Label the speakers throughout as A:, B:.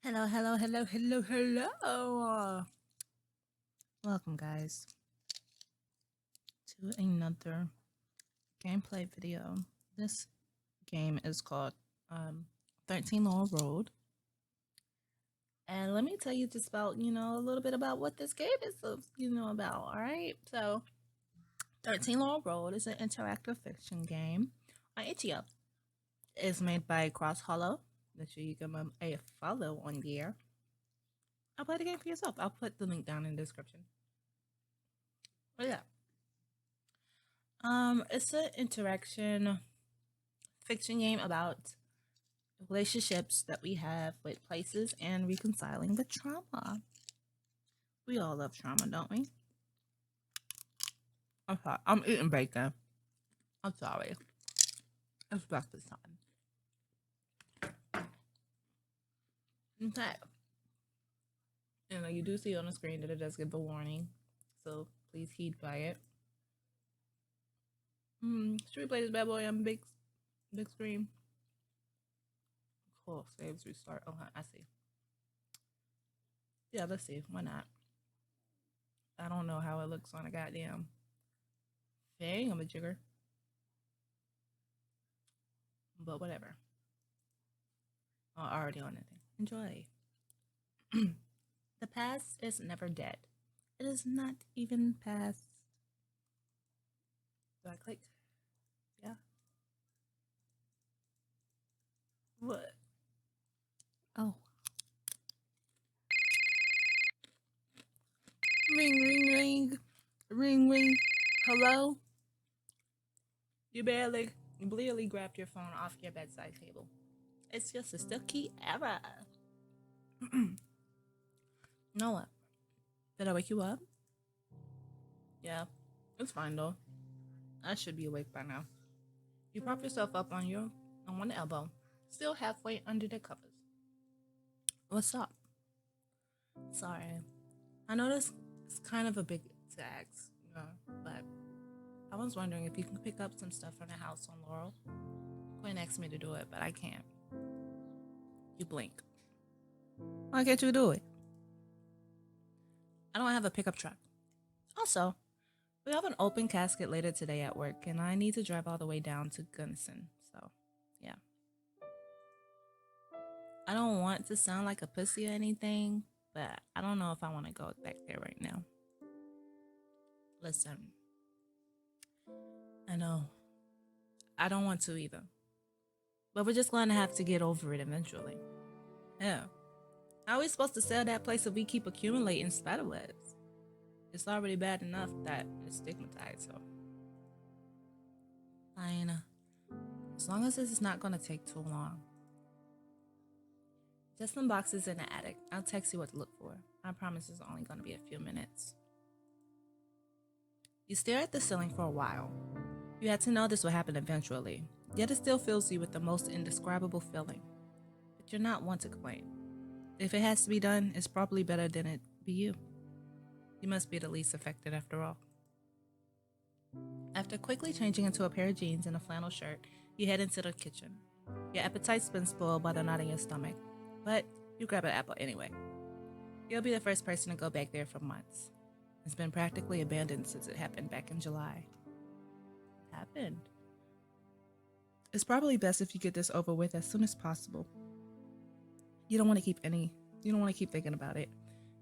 A: Hello, hello, hello, hello, hello. Welcome, guys, to another gameplay video. This game is called um, 13 Laurel Road. And let me tell you just about, a little bit about what this game is, about, all right? So, 13 Laurel Road is an interactive fiction game on itch.io. It's made by Cross Hollow. Make sure you give them a follow on there. I'll play the game for yourself. I'll put the link down in the description. But yeah. It's an interaction fiction game about relationships that we have with places and reconciling with trauma. We all love trauma, don't we? I'm sorry. I'm eating bacon. I'm sorry. It's breakfast time. Okay. You do see on the screen that it does give a warning, so please heed by it. Should we play this bad boy on big screen? Cool. Saves restart. Okay, I see. Yeah, let's see. Why not? I don't know how it looks on a goddamn thing. I'm a jigger. But whatever. Already on it. Enjoy. The past is never dead. It is not even past. Do I click? Yeah. What? Oh. Ring, ring, ring. Ring, ring. Hello? You barely grabbed your phone off your bedside table. It's just a sticky error. Noah, did I wake you up? Yeah, it's fine though. I should be awake by now. You prop yourself up on one elbow, still halfway under the covers. What's up? Sorry. I know this is kind of a big task, but I was wondering if you can pick up some stuff from the house on Laurel. Quinn asked me to do it, but I can't. You blink. Why can't you do it? I don't have a pickup truck. Also, we have an open casket later today at work, and I need to drive all the way down to Gunnison. So, yeah. I don't want to sound like a pussy or anything, but I don't know if I want to go back there right now. Listen, I know. I don't want to either. But we're just going to have to get over it eventually. Yeah. How are we supposed to sell that place if we keep accumulating spiderwebs? It's already bad enough that it's stigmatized, so. Fine. As long as this is not going to take too long. Just some boxes in the attic. I'll text you what to look for. I promise it's only going to be a few minutes. You stare at the ceiling for a while. You had to know this would happen eventually, yet it still fills you with the most indescribable feeling. But you're not one to complain. If it has to be done, it's probably better than it be you. You must be the least affected after all. After quickly changing into a pair of jeans and a flannel shirt, you head into the kitchen. Your appetite's been spoiled by the knot in your stomach, but you grab an apple anyway. You'll be the first person to go back there for months. It's been practically abandoned since it happened back in July. Happened? It's probably best if you get this over with as soon as possible. You don't want to keep thinking about it.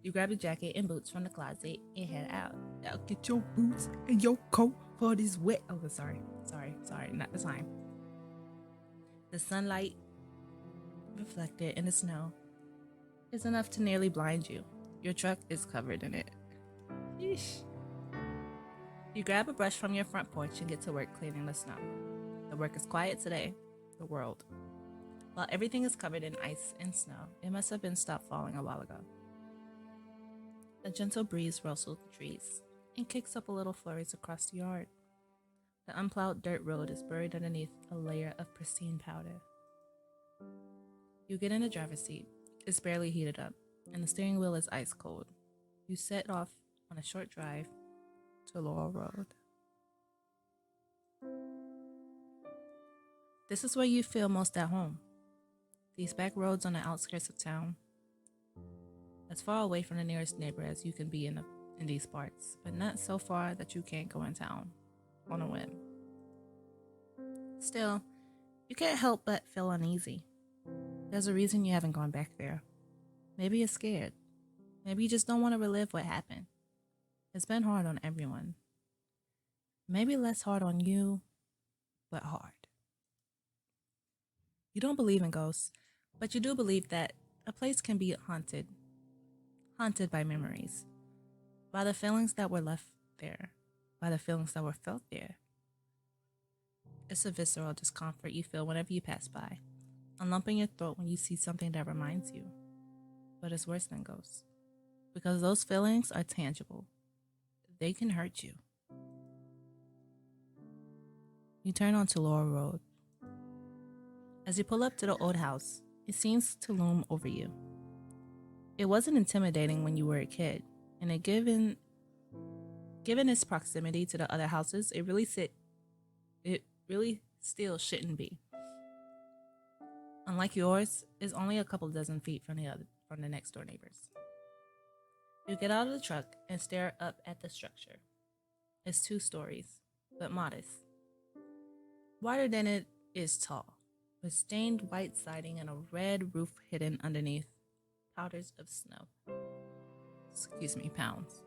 A: You grab your jacket and boots from the closet and head out. Now get your boots and your coat for this wet. Oh, sorry, not the time. The sunlight reflected in the snow is enough to nearly blind you. Your truck is covered in it. Yeesh. You grab a brush from your front porch and get to work cleaning the snow. The work is quiet today. The world. While everything is covered in ice and snow, it must have been stopped falling a while ago. A gentle breeze rustles the trees and kicks up a little flurries across the yard. The unplowed dirt road is buried underneath a layer of pristine powder. You get in the driver's seat. It's barely heated up, and the steering wheel is ice cold. You set off on a short drive to Laurel Road. This is where you feel most at home. These back roads on the outskirts of town, as far away from the nearest neighbor as you can be in these parts, but not so far that you can't go in town on a whim. Still, you can't help but feel uneasy. There's a reason you haven't gone back there. Maybe you're scared. Maybe you just don't want to relive what happened. It's been hard on everyone. Maybe less hard on you, but hard. You don't believe in ghosts, but you do believe that a place can be haunted by memories, by the feelings that were left there, by the feelings that were felt there. It's a visceral discomfort you feel whenever you pass by, a lump in your throat when you see something that reminds you. But it's worse than ghosts, because those feelings are tangible. They can hurt you. You turn onto Laurel Road. As you pull up to the old house, it seems to loom over you. It wasn't intimidating when you were a kid, and given its proximity to the other houses, it really still shouldn't be. Unlike yours, it's only a couple dozen feet from the next door neighbors. You get out of the truck and stare up at the structure. It's 2 stories, but modest. Wider than it is tall, with stained white siding and a red roof hidden underneath powders of snow. Pounds.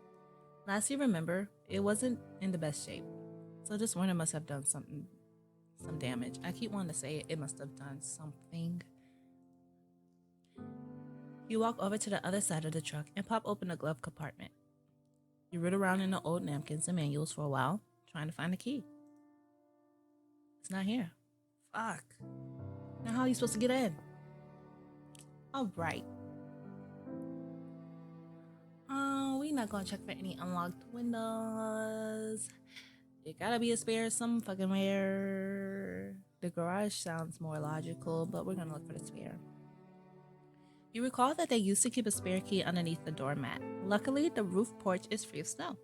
A: Last you remember, it wasn't in the best shape, so this winter must have done some damage. I keep wanting to say it must have done something. You walk over to the other side of the truck and pop open the glove compartment. You root around in the old napkins and manuals for a while, trying to find the key. It's not here. Fuck. Now how are you supposed to get in? Alright. We're not gonna check for any unlocked windows. It gotta be a spare some fucking where. The garage sounds more logical, but we're gonna look for the spare. You recall that they used to keep a spare key underneath the doormat. Luckily, the roof porch is free of snow.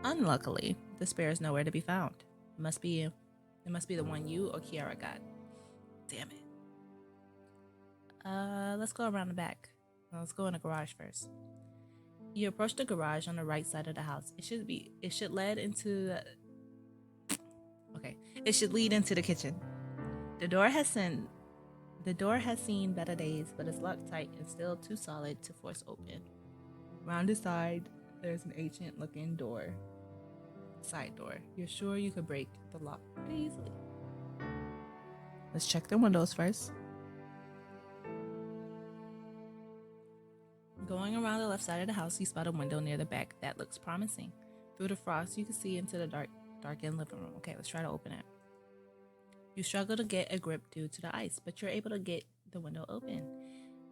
A: Unluckily, the spare is nowhere to be found. It must be the one you or Kiara got. Damn it. Let's go around the back. Let's go in the garage first. You approach the garage on the right side of the house. It should lead into the kitchen. The door has seen better days, but it's locked tight and still too solid to force open. Round the side, there's an ancient looking door. Side door. You're sure you could break the lock pretty easily. Let's check the windows first. Going around the left side of the house, you spot a window near the back that looks promising. Through the frost, you can see into the darkened living room. Okay, let's try to open it. You struggle to get a grip due to the ice, but you're able to get the window open.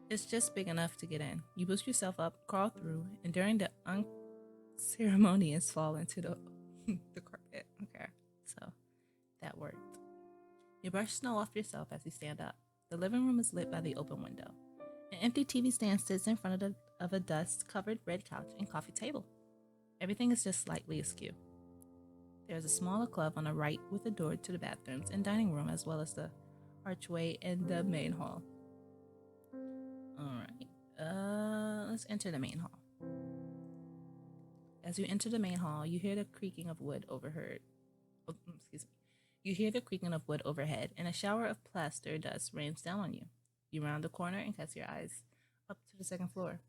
A: It's just big enough to get in. You boost yourself up, crawl through, and during the unceremonious fall into the carpet. Okay, so that worked. You brush snow off yourself as you stand up. The living room is lit by the open window. An empty TV stand sits in front of a dust-covered red couch and coffee table. Everything is just slightly askew. There's a smaller club on the right with a door to the bathrooms and dining room, as well as the archway and the main hall. Alright, let's enter the main hall. As you enter the main hall, you hear the creaking of wood overhead. You hear the creaking of wood overhead, and a shower of plaster dust rains down on you. You round the corner and cast your eyes up to the 2nd floor.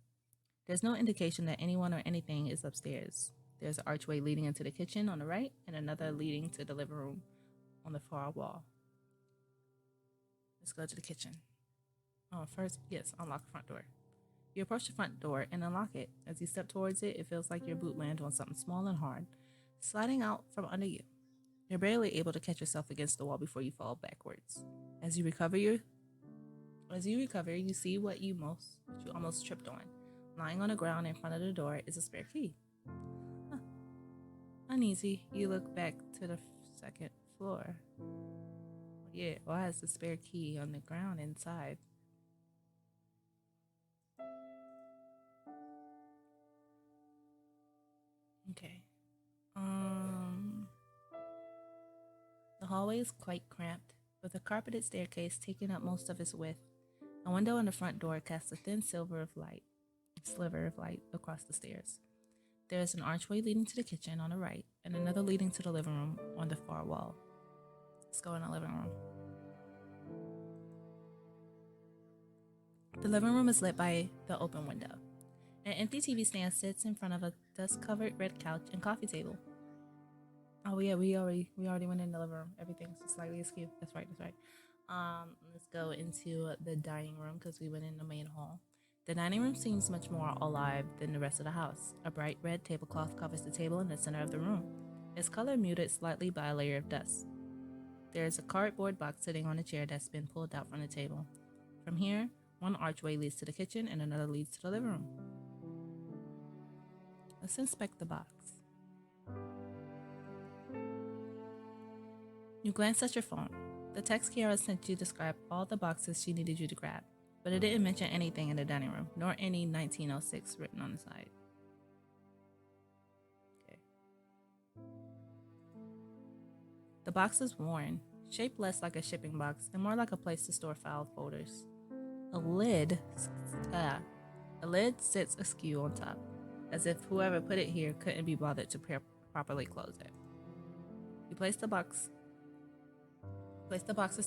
A: There's no indication that anyone or anything is upstairs. There's an archway leading into the kitchen on the right and another leading to the living room on the far wall. Let's go to the kitchen. First, unlock the front door. You approach the front door and unlock it. As you step towards it, it feels like your boot lands on something small and hard, sliding out from under you. You're barely able to catch yourself against the wall before you fall backwards. As you recover, you see what you almost tripped on. Lying on the ground in front of the door is a spare key. Uneasy, you look back to the 2nd floor. Yeah, why is the spare key on the ground inside? Okay. The hallway is quite cramped, with a carpeted staircase taking up most of its width. A window in the front door casts a thin silver of light. sliver of light across the stairs. There is an archway leading to the kitchen on the right and another leading to the living room on the far wall. Let's go in the living room. The living room is lit by the open window. An empty TV stand sits in front of a dust-covered red couch and coffee table. Oh yeah, we already went in the living room. Everything's just slightly askew. That's right. Let's go into the dining room because we went in the main hall. The dining room seems much more alive than the rest of the house. A bright red tablecloth covers the table in the center of the room, its color muted slightly by a layer of dust. There is a cardboard box sitting on a chair that's been pulled out from the table. From here, one archway leads to the kitchen and another leads to the living room. Let's inspect the box. You glance at your phone. The text Kiara sent you described all the boxes she needed you to grab, but it didn't mention anything in the dining room, nor any 1906 written on the side. Okay. The box is worn, shaped less like a shipping box and more like a place to store file folders. A lid sits askew on top, as if whoever put it here couldn't be bothered to properly close it. You place the box's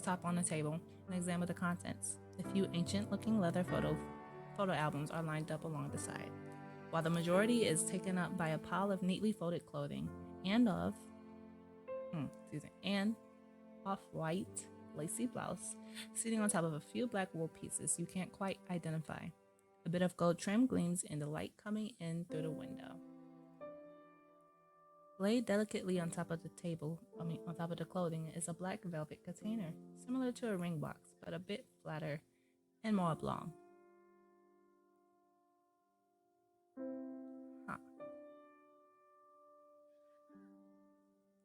A: top on the table and examine the contents. A few ancient-looking leather photo albums are lined up along the side, while the majority is taken up by a pile of neatly folded clothing and off-white lacy blouse sitting on top of a few black wool pieces you can't quite identify. A bit of gold trim gleams in the light coming in through the window. Laid delicately on top of the clothing is a black velvet container, similar to a ring box, but a bit flatter and more oblong.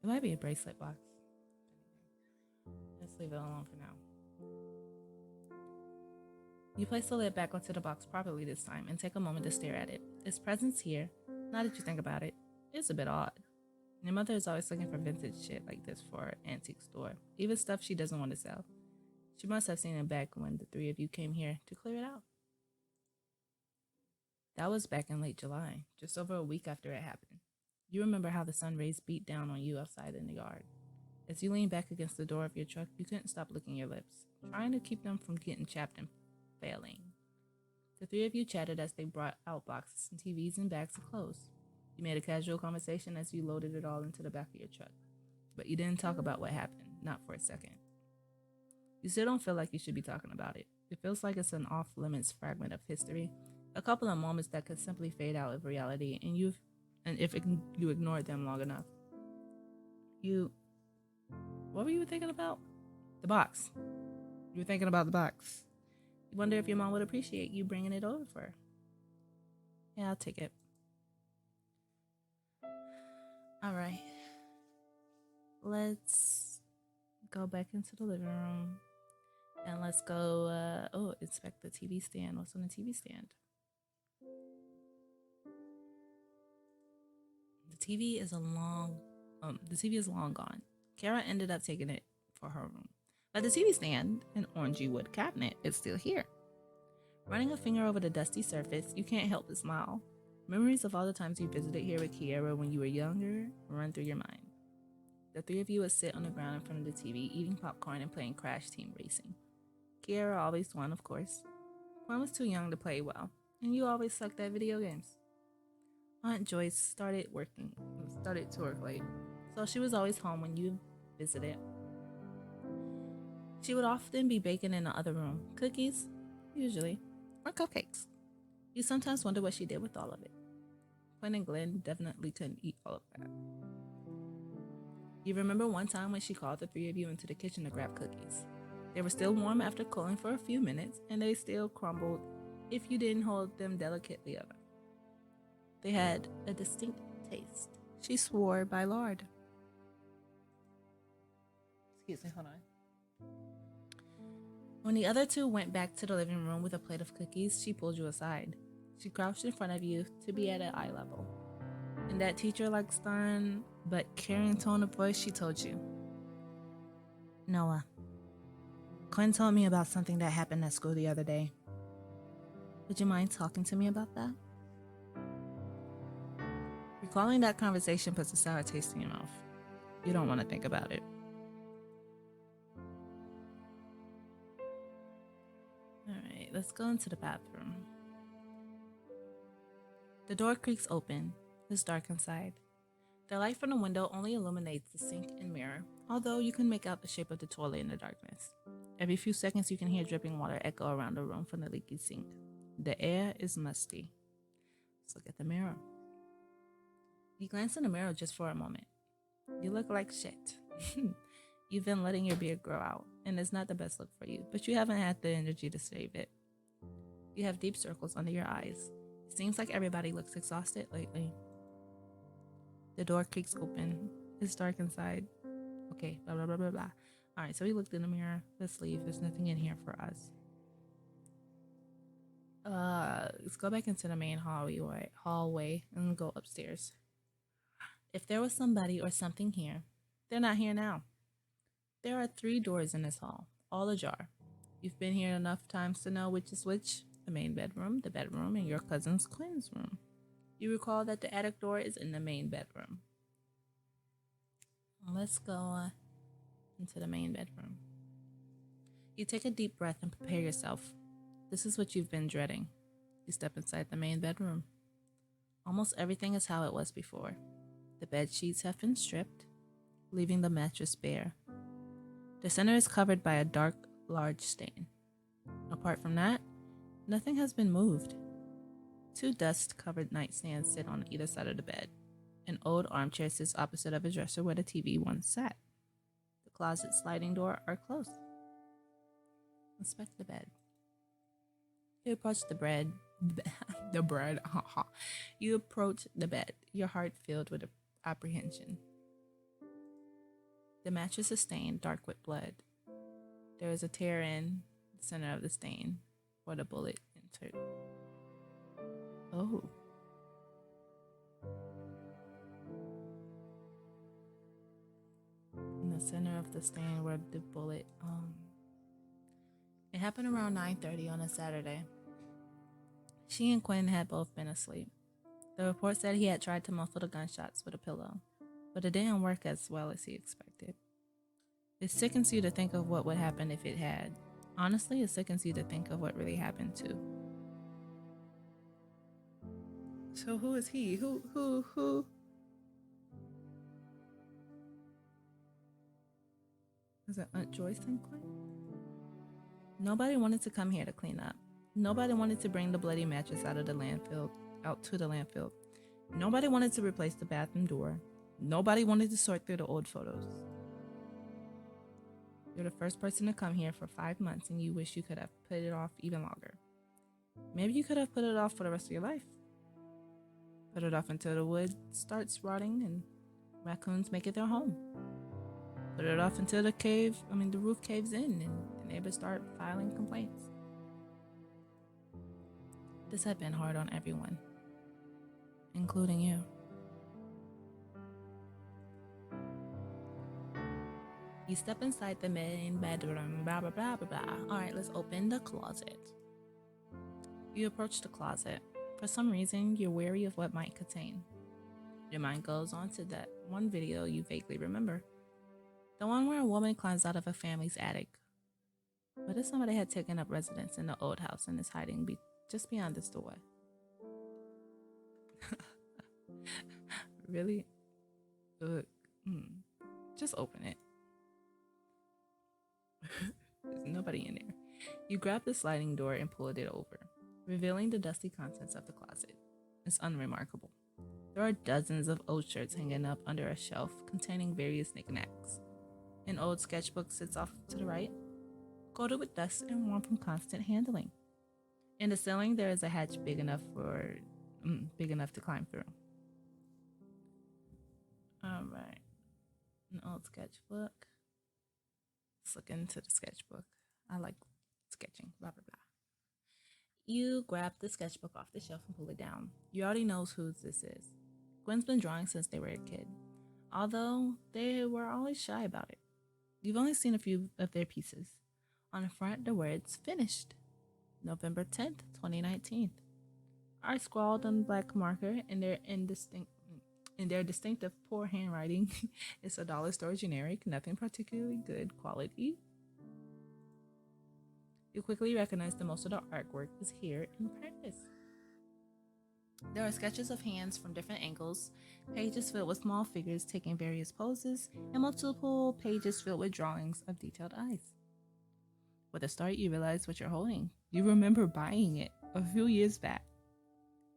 A: It might be a bracelet box. Let's leave it alone for now. You place the lid back onto the box properly this time and take a moment to stare at it. Its presence here, now that you think about it, is a bit odd. Your mother is always looking for vintage shit like this for an antique store, even stuff she doesn't want to sell. She must have seen it back when the three of you came here to clear it out. That was back in late July, just over a week after it happened. You remember how the sun rays beat down on you outside in the yard. As you leaned back against the door of your truck, you couldn't stop licking your lips, trying to keep them from getting chapped and failing. The three of you chatted as they brought out boxes and TVs and bags of clothes. You made a casual conversation as you loaded it all into the back of your truck, but you didn't talk about what happened, not for a second. You still don't feel like you should be talking about it. It feels like it's an off-limits fragment of history, a couple of moments that could simply fade out of reality, and if you ignored them long enough. What were you thinking about? The box. You were thinking about the box. You wonder if your mom would appreciate you bringing it over for her. Yeah, I'll take it. All right, let's go back into the living room and let's go, inspect the TV stand. What's on the TV stand? The TV is long gone. Kara ended up taking it for her room. But the TV stand, an orangey wood cabinet, is still here. Running a finger over the dusty surface, you can't help but smile. Memories of all the times you visited here with Kiara when you were younger run through your mind. The three of you would sit on the ground in front of the TV, eating popcorn and playing Crash Team Racing. Kiara always won, of course. Quan was too young to play well, and you always sucked at video games. Aunt Joyce started to work late, so she was always home when you visited. She would often be baking in the other room, cookies, usually, or cupcakes. You sometimes wonder what she did with all of it. Quinn and Glenn definitely couldn't eat all of that. You remember one time when she called the three of you into the kitchen to grab cookies. They were still warm after cooling for a few minutes, and they still crumbled if you didn't hold them delicately over. They had a distinct taste. She swore by lard. Excuse me, hold on. When the other two went back to the living room with a plate of cookies, she pulled you aside. She crouched in front of you to be at an eye level. In that teacher-like stern but caring tone of voice, she told you, "Noah, Quinn told me about something that happened at school the other day. Would you mind talking to me about that? Recalling that conversation puts a sour taste in your mouth. You don't want to think about it. Alright, let's go into the bathroom. The door creaks open. It's dark inside. The light from the window only illuminates the sink and mirror, although you can make out the shape of the toilet in the darkness. Every few seconds, you can hear dripping water echo around the room from the leaky sink. The air is musty. Let's look at the mirror. You glance in the mirror just for a moment. You look like shit. You've been letting your beard grow out, and it's not the best look for you, but you haven't had the energy to save it. You have deep circles under your eyes. It seems like everybody looks exhausted lately. The door creaks open. It's dark inside. Okay, blah, blah, blah, blah, blah. All right, so we looked in the mirror. Let's leave. There's nothing in here for us. Let's go back into the main hallway and go upstairs. If there was somebody or something here, they're not here now. There are 3 doors in this hall, all ajar. You've been here enough times to know which is which: the main bedroom, the bedroom, and your cousin's Quinn's room. You recall that the attic door is in the main bedroom. Let's go into the main bedroom. You take a deep breath and prepare yourself. This is what you've been dreading. You step inside the main bedroom. Almost everything is how it was before. The bed sheets have been stripped, leaving the mattress bare. The center is covered by a dark, large stain. Apart from that, nothing has been moved. 2 dust-covered nightstands sit on either side of the bed. An old armchair sits opposite of a dresser where the TV once sat. The closet sliding door are closed. Inspect the bed. You approach the bread. You approach the bed, your heart filled with apprehension. The mattress is stained dark with blood. There is a tear in the center of the stain where the bullet entered. Oh. In the center of the stain where the bullet, it happened around 9:30 on a Saturday. She and Quinn had both been asleep. The report said he had tried to muffle the gunshots with a pillow, but it didn't work as well as he expected. It sickens you to think of what would happen if it had. Honestly, it sickens you to think of what really happened too. So who is he? Who? Is it Aunt Joyce and Quinn? Nobody wanted to come here to clean up. Nobody wanted to bring the bloody mattress out to the landfill. Nobody wanted to replace the bathroom door. Nobody wanted to sort through the old photos. You're the first person to come here for 5 months, and you wish you could have put it off even longer. Maybe you could have put it off for the rest of your life. Put it off until the wood starts rotting and raccoons make it their home. Put it off until the roof caves in and the neighbors start filing complaints. This had been hard on everyone, including you. You step inside the main bedroom, blah, blah, blah, blah, blah. All right, let's open the closet. You approach the closet. For some reason, you're wary of what might contain. Your mind goes on to that one video you vaguely remember. The one where a woman climbs out of a family's attic. What if somebody had taken up residence in the old house and is hiding just beyond this door? Really? Ugh. Just open it. There's nobody in there. You grab the sliding door and pulled it over, revealing the dusty contents of the closet. It's unremarkable. There are dozens of old shirts hanging up under a shelf containing various knickknacks. An old sketchbook sits off to the right, coated with dust and worn from constant handling. In the ceiling, there is a hatch big enough to climb through. All right, an old sketchbook. Let's look into the sketchbook. I like sketching, blah, blah, blah. You grab the sketchbook off the shelf and pull it down. You already know whose this is. Gwen's been drawing since they were a kid, although they were always shy about it. You've only seen a few of their pieces. On the front, the words, "finished." November 10th, 2019. I scrawled on black marker in their distinctive poor handwriting. It's a dollar store generic, nothing particularly good quality. You quickly recognize that most of the artwork is here in practice. There are sketches of hands from different angles, pages filled with small figures taking various poses, and multiple pages filled with drawings of detailed eyes. With a start, you realize what you're holding. You remember buying it a few years back.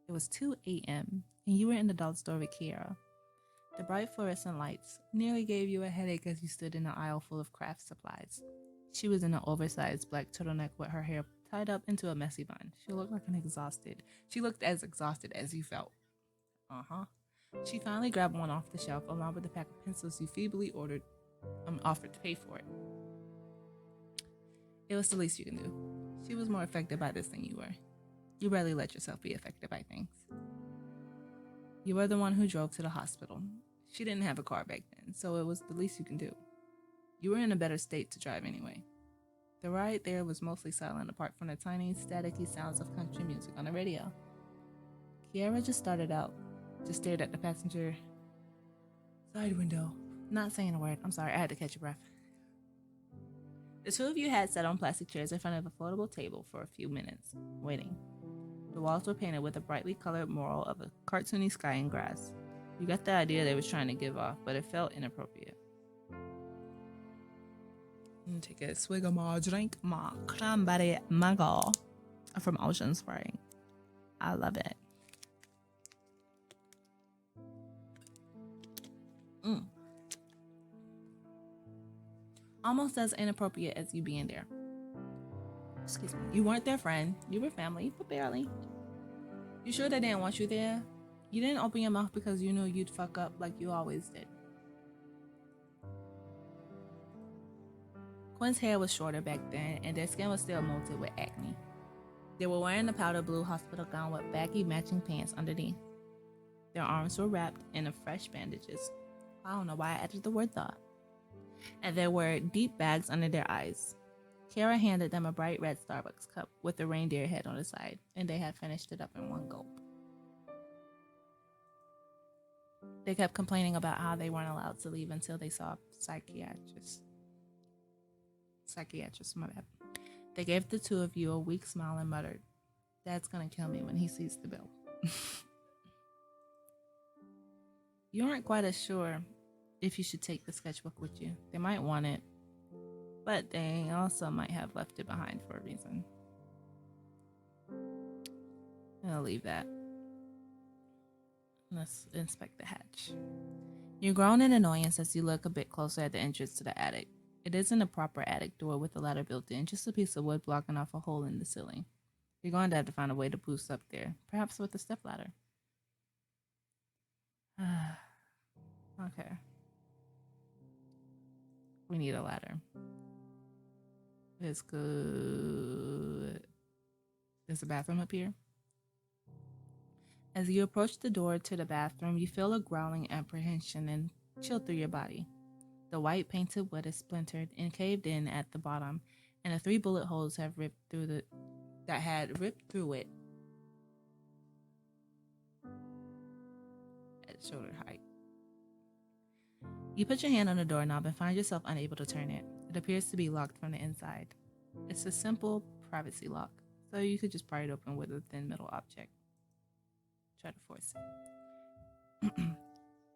A: It was 2 a.m., and you were in the dollar store with Kiara. The bright fluorescent lights nearly gave you a headache as you stood in an aisle full of craft supplies. She was in an oversized black turtleneck with her hair tied up into a messy bun. She looked as exhausted as you felt. She finally grabbed one off the shelf along with the pack of pencils you feebly offered to pay for it. It was the least you can do. She was more affected by this than you were. You rarely let yourself be affected by things. You were the one who drove to the hospital. She didn't have a car back then, so it was the least you can do. You were in a better state to drive anyway. The ride there was mostly silent apart from the tiny, staticky sounds of country music on the radio. Kiara just stared at the passenger side window, not saying a word. I'm sorry, I had to catch a breath. The two of you had sat on plastic chairs in front of a floatable table for a few minutes, waiting. The walls were painted with a brightly colored mural of a cartoony sky and grass. You got the idea they was trying to give off, but it felt inappropriate. Take a swig of my drink, my cranberry mango from Ocean Spring. I love it. Almost as inappropriate as you being there. Excuse me. You weren't their friend. You were family, but barely. You sure they didn't want you there? You didn't open your mouth because you knew you'd fuck up like you always did. Quinn's hair was shorter back then, and their skin was still molted with acne. They were wearing a powder blue hospital gown with baggy matching pants underneath. Their arms were wrapped in fresh bandages. I don't know why I added the word thought. And there were deep bags under their eyes. Kara handed them a bright red Starbucks cup with a reindeer head on the side, and they had finished it up in one gulp. They kept complaining about how they weren't allowed to leave until they saw a psychiatrist, my bad. They gave the two of you a weak smile and muttered, "Dad's gonna kill me when he sees the bill." You aren't quite as sure if you should take the sketchbook with you. They might want it, but they also might have left it behind for a reason. I'll leave that. Let's inspect the hatch. You groan in annoyance as you look a bit closer at the entrance to the attic. It isn't a proper attic door with a ladder built in, just a piece of wood blocking off a hole in the ceiling. You're going to have to find a way to boost up there, perhaps with a stepladder. Okay. We need a ladder. It's good. There's a bathroom up here. As you approach the door to the bathroom, you feel a growling apprehension and chill through your body. The white painted wood is splintered and caved in at the bottom, and the 3 bullet holes have ripped through it at shoulder height. You put your hand on the doorknob and find yourself unable to turn it. It appears to be locked from the inside. It's a simple privacy lock, so you could just pry it open with a thin metal object. Try to force it.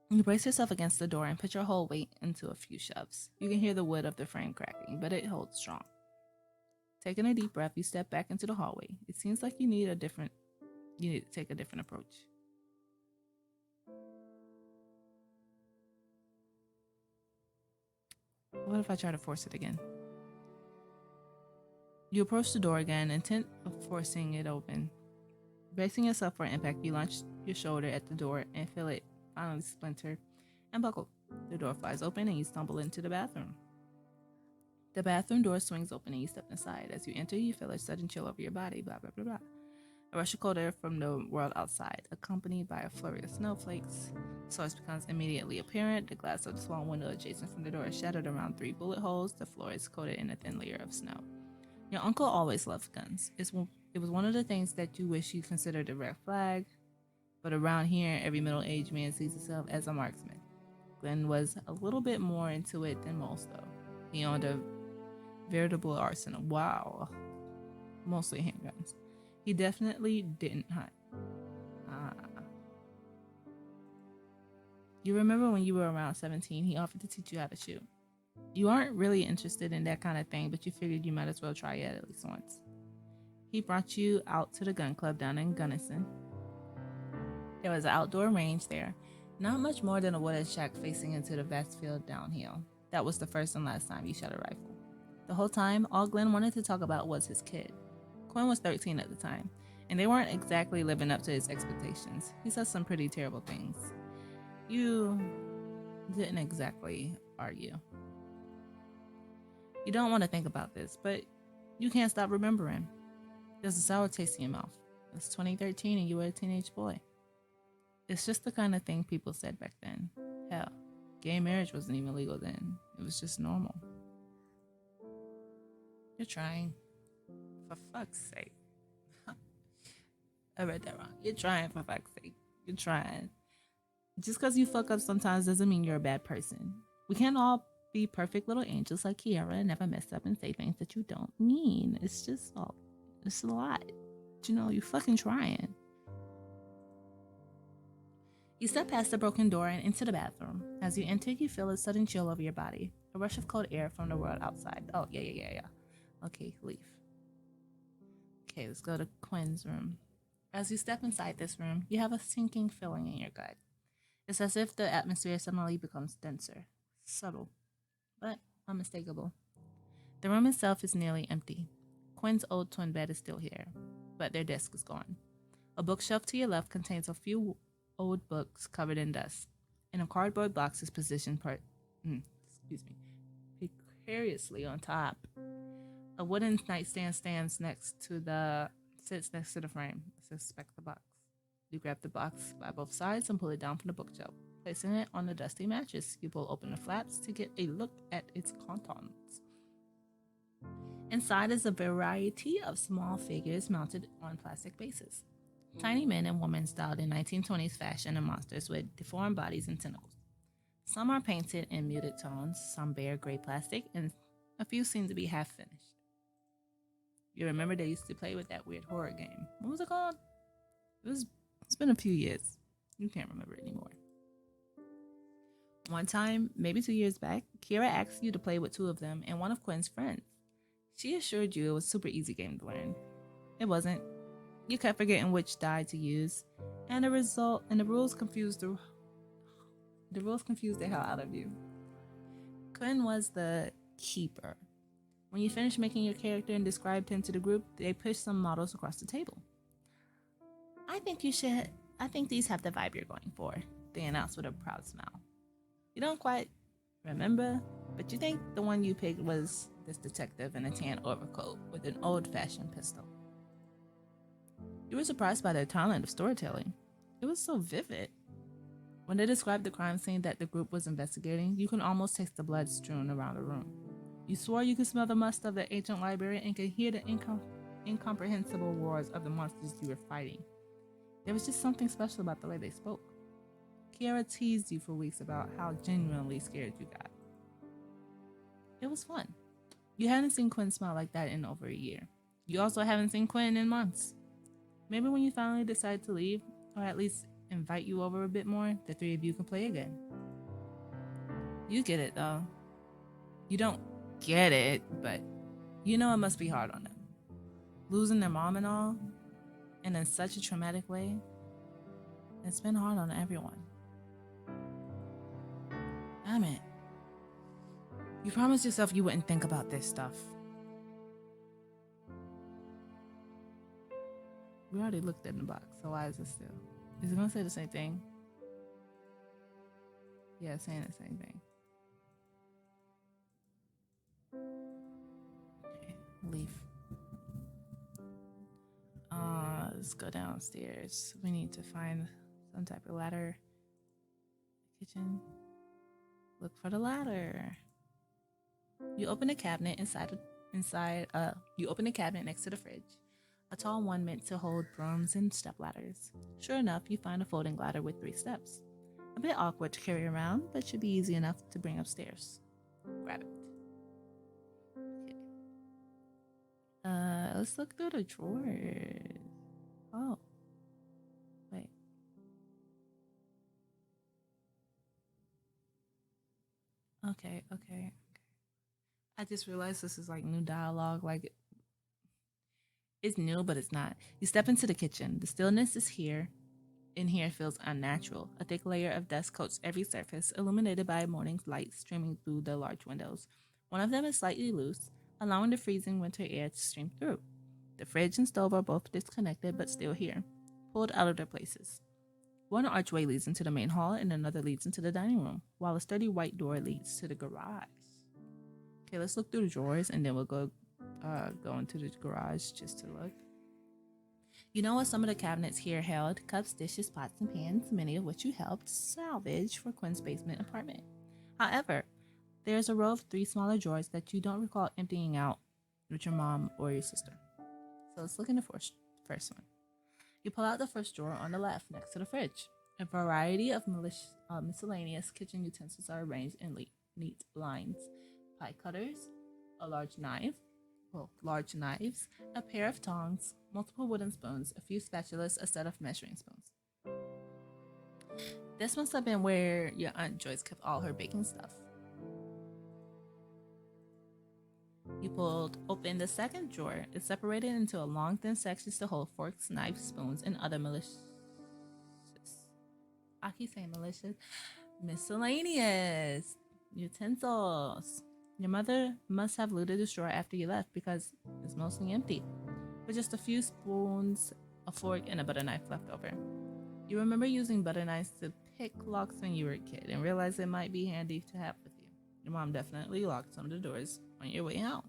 A: You brace yourself against the door and put your whole weight into a few shoves. You can hear the wood of the frame cracking, but it holds strong. Taking a deep breath, you step back into the hallway. It seems like you need to take a different approach. What if I try to force it again? You approach the door again, intent of forcing it open. Bracing yourself for impact, you launch your shoulder at the door and feel it finally splinter and buckle. The door flies open and you stumble into the bathroom. The bathroom door swings open and you step inside. As you enter, you feel a sudden chill over your body, blah, blah, blah, blah. A rush of cold air from the world outside, accompanied by a flurry of snowflakes. The source becomes immediately apparent. The glass of the small window adjacent from the door is shattered around 3 bullet holes. The floor is coated in a thin layer of snow. Your uncle always loved guns. It's It was one of the things that you wish you considered a red flag, but around here, every middle-aged man sees himself as a marksman. Glenn was a little bit more into it than most, though. He owned a veritable arsenal. Wow. Mostly handguns. He definitely didn't hunt. You remember when you were around 17, he offered to teach you how to shoot. You aren't really interested in that kind of thing, but you figured you might as well try it at least once. He brought you out to the gun club down in Gunnison. There was an outdoor range there, not much more than a wooden shack facing into the vast field downhill. That was the first and last time you shot a rifle. The whole time, all Glenn wanted to talk about was his kid. Quinn was 13 at the time, and they weren't exactly living up to his expectations. He said some pretty terrible things. You didn't exactly argue. You don't want to think about this, but you can't stop remembering. There's a sour taste in your mouth. It's 2013 and you were a teenage boy. It's just the kind of thing people said back then. Hell, gay marriage wasn't even legal then. It was just normal. You're trying. For fuck's sake. I read that wrong. You're trying, for fuck's sake. You're trying. Just because you fuck up sometimes doesn't mean you're a bad person. We can't all be perfect little angels like Kiara and never mess up and say things that you don't mean. It's a lot. You know, you fucking trying. You step past the broken door and into the bathroom. As you enter, you feel a sudden chill over your body. A rush of cold air from the world outside. Oh, yeah. Okay, leave. Okay, let's go to Quinn's room. As you step inside this room, you have a sinking feeling in your gut. It's as if the atmosphere suddenly becomes denser, subtle, but unmistakable. The room itself is nearly empty. Quinn's old twin bed is still here, but their desk is gone. A bookshelf to your left contains a few old books covered in dust, and a cardboard box is positioned precariously on top. A wooden nightstand sits next to the frame. Suspect the box. You grab the box by both sides and pull it down from the bookshelf. Placing it on the dusty mattress, you pull open the flaps to get a look at its contents. Inside is a variety of small figures mounted on plastic bases. Tiny men and women styled in 1920s fashion and monsters with deformed bodies and tentacles. Some are painted in muted tones, some bear gray plastic, and a few seem to be half finished. You remember they used to play with that weird horror game. What was it called? It's been a few years. You can't remember it anymore. One time, maybe 2 years back, Kira asked you to play with two of them and one of Quinn's friends. She assured you it was a super easy game to learn. It wasn't. You kept forgetting which die to use, and the rules confused the hell out of you. Quinn was the keeper. When you finished making your character and described him to the group, they pushed some models across the table. I think these have the vibe you're going for, they announced with a proud smile. You don't quite remember, but you think the one you picked was this detective in a tan overcoat with an old-fashioned pistol. You were surprised by their talent of storytelling. It was so vivid. When they described the crime scene that the group was investigating, you could almost taste the blood strewn around the room. You swore you could smell the must of the ancient library and could hear the incomprehensible roars of the monsters you were fighting. There was just something special about the way they spoke. Kiara teased you for weeks about how genuinely scared you got. It was fun. You hadn't seen Quinn smile like that in over a year. You also haven't seen Quinn in months. Maybe when you finally decide to leave, or at least invite you over a bit more, the three of you can play again. You get it, though. You don't get it, but you know it must be hard on them. Losing their mom and all, and in such a traumatic way, it's been hard on everyone. Damn it. You promised yourself you wouldn't think about this stuff. We already looked in the box, so why is it still? Is it gonna say the same thing? Yeah, it's saying the same thing. Okay, leave. Let's go downstairs. We need to find some type of ladder. Kitchen. Look for the ladder. You open a cabinet you open the cabinet next to the fridge. a tall one meant to hold brooms and stepladders. Sure enough, you find a folding ladder with 3 steps. A bit awkward to carry around, but should be easy enough to bring upstairs. Grab it. Okay. Let's look through the drawers. Oh, wait. Okay. I just realized this is like new dialogue. Like it's new, but it's not. You step into the kitchen. The stillness is here. In here feels unnatural. A thick layer of dust coats every surface, illuminated by morning's light streaming through the large windows. One of them is slightly loose, allowing the freezing winter air to stream through. The fridge and stove are both disconnected but still here, pulled out of their places. One archway leads into the main hall and another leads into the dining room, while a sturdy white door leads to the garage. Okay, let's look through the drawers and then we'll go into the garage just to look. You know what some of the cabinets here held? Cups, dishes, pots, and pans, many of which you helped salvage for Quinn's basement apartment. However, there's a row of 3 smaller drawers that you don't recall emptying out with your mom or your sister. So let's look in the first one. You pull out the first drawer on the left next to the fridge. A variety of miscellaneous kitchen utensils are arranged in neat lines. Pie cutters, a large knives, a pair of tongs, multiple wooden spoons, a few spatulas, a set of measuring spoons. This must have been where your Aunt Joyce kept all her baking stuff. You pulled open the second drawer. It's separated into a long, thin sections to hold forks, knives, spoons, and other I keep saying malicious. Miscellaneous utensils. Your mother must have looted the drawer after you left because it's mostly empty, with just a few spoons, a fork, and a butter knife left over. You remember using butter knives to pick locks when you were a kid and realized it might be handy to have with you. Your mom definitely locked some of the doors on your way out.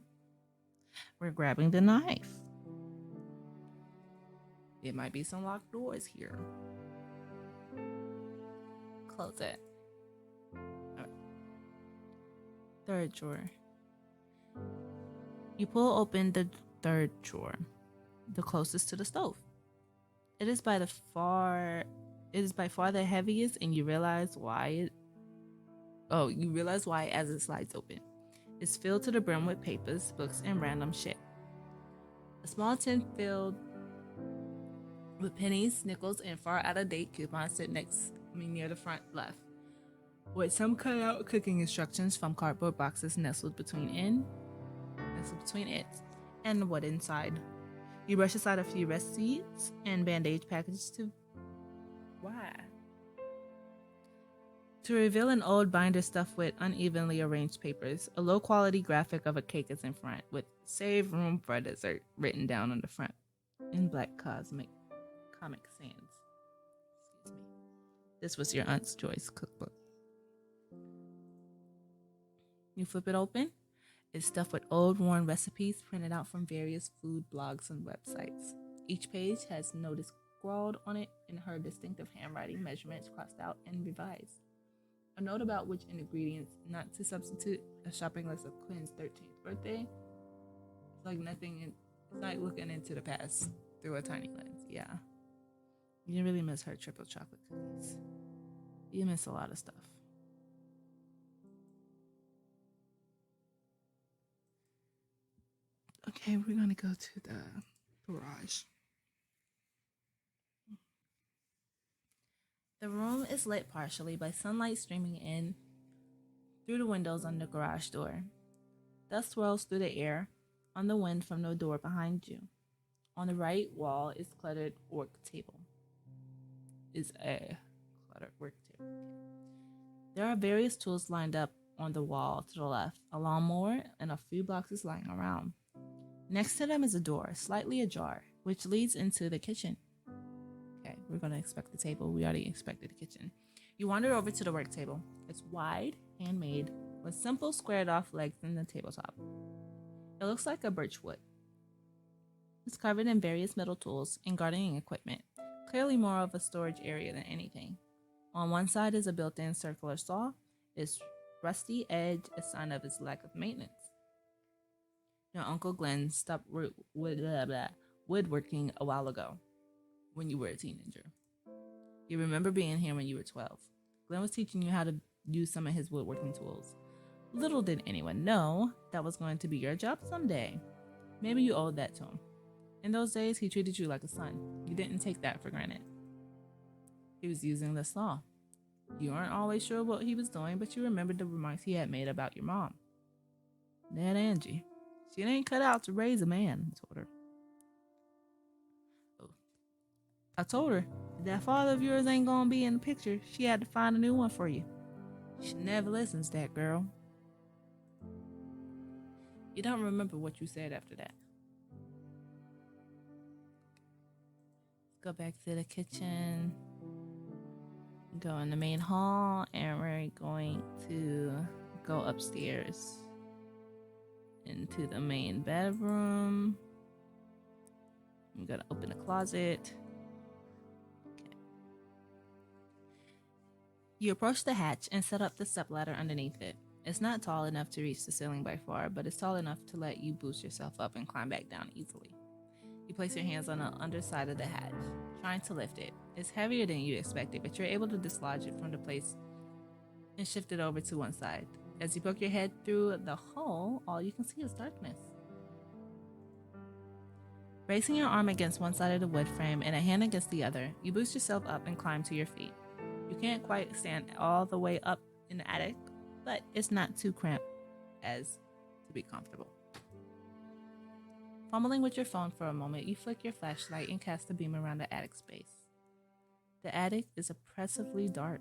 A: We're grabbing the knife. It might be some locked doors here. Close it. All right. Third drawer. You pull open the third drawer, the closest to the stove. It is by far the heaviest, and you realize why as it slides open. It's filled to the brim with papers, books, and random shit. A small tin filled with pennies, nickels, and far out of date coupons sit near the front left, with some cut out cooking instructions from cardboard boxes nestled between it and the wood inside. You brush aside a few receipts and bandage packages to reveal an old binder stuffed with unevenly arranged papers. A low-quality graphic of a cake is in front, with "Save room for dessert" written down on the front in black Comic Sans. Excuse me. This was your Aunt Joyce's cookbook. You flip it open. It's stuffed with old, worn recipes printed out from various food blogs and websites. Each page has "NOTC" scrawled on it in her distinctive handwriting, measurements crossed out and revised. A note about which ingredients not to substitute, a shopping list of Quinn's 13th birthday. It's like nothing, it's like looking into the past through a tiny lens. Yeah. You really miss her triple chocolate cookies. You miss a lot of stuff. Okay, we're gonna go to the garage. The room is lit partially by sunlight streaming in through the windows on the garage door. Dust swirls through the air on the wind from the door behind you. On the right wall is a cluttered work table. There are various tools lined up on the wall to the left, a lawnmower, and a few boxes lying around. Next to them is a door, slightly ajar, which leads into the kitchen. Okay, we're going to inspect the table. We already inspected the kitchen. You wander over to the work table. It's wide, handmade, with simple squared off legs in the tabletop. It looks like a birch wood. It's covered in various metal tools and gardening equipment, clearly more of a storage area than anything. On one side is a built-in circular saw. Its rusty edge, a sign of its lack of maintenance. Your Uncle Glenn stopped woodworking a while ago when you were a teenager. You remember being here when you were 12. Glenn was teaching you how to use some of his woodworking tools. Little did anyone know that was going to be your job someday. Maybe you owed that to him. In those days, he treated you like a son. You didn't take that for granted. He was using the saw. You weren't always sure what he was doing, but you remembered the remarks he had made about your mom. That Angie. She ain't cut out to raise a man, I told her. I told her, if that father of yours ain't gonna be in the picture, she had to find a new one for you. She never listens, that girl. You don't remember what you said after that. Let's go back to the kitchen. Go in the main hall, and we're going to go upstairs into the main bedroom. I'm gonna open the closet. Okay. You approach the hatch and set up the stepladder underneath it. It's not tall enough to reach the ceiling by far, but it's tall enough to let you boost yourself up and climb back down easily. You place your hands on the underside of the hatch, trying to lift it. It's heavier than you expected, but you're able to dislodge it from the place and shift it over to one side. As you poke your head through the hole, all you can see is darkness. Bracing your arm against one side of the wood frame and a hand against the other, you boost yourself up and climb to your feet. You can't quite stand all the way up in the attic, but it's not too cramped as to be comfortable. Fumbling with your phone for a moment, you flick your flashlight and cast a beam around the attic space. The attic is oppressively dark,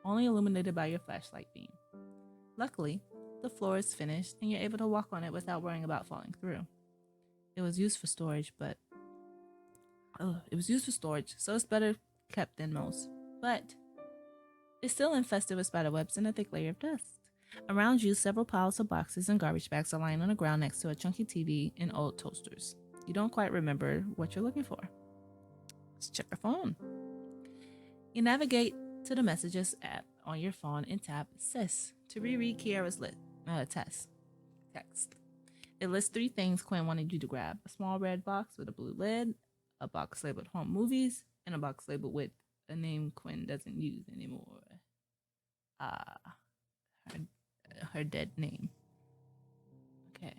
A: only illuminated by your flashlight beam. Luckily, the floor is finished and you're able to walk on it without worrying about falling through. It was used for storage, so it's better kept than most. But it's still infested with spiderwebs and a thick layer of dust. Around you, several piles of boxes and garbage bags are lying on the ground next to a chunky TV and old toasters. You don't quite remember what you're looking for. Let's check your phone. You navigate to the Messages app on your phone and tap Sis to reread Kiara's text. It lists 3 things Quinn wanted you to grab: a small red box with a blue lid, a box labeled Home Movies, and a box labeled with a name Quinn doesn't use anymore. Her dead name. Okay.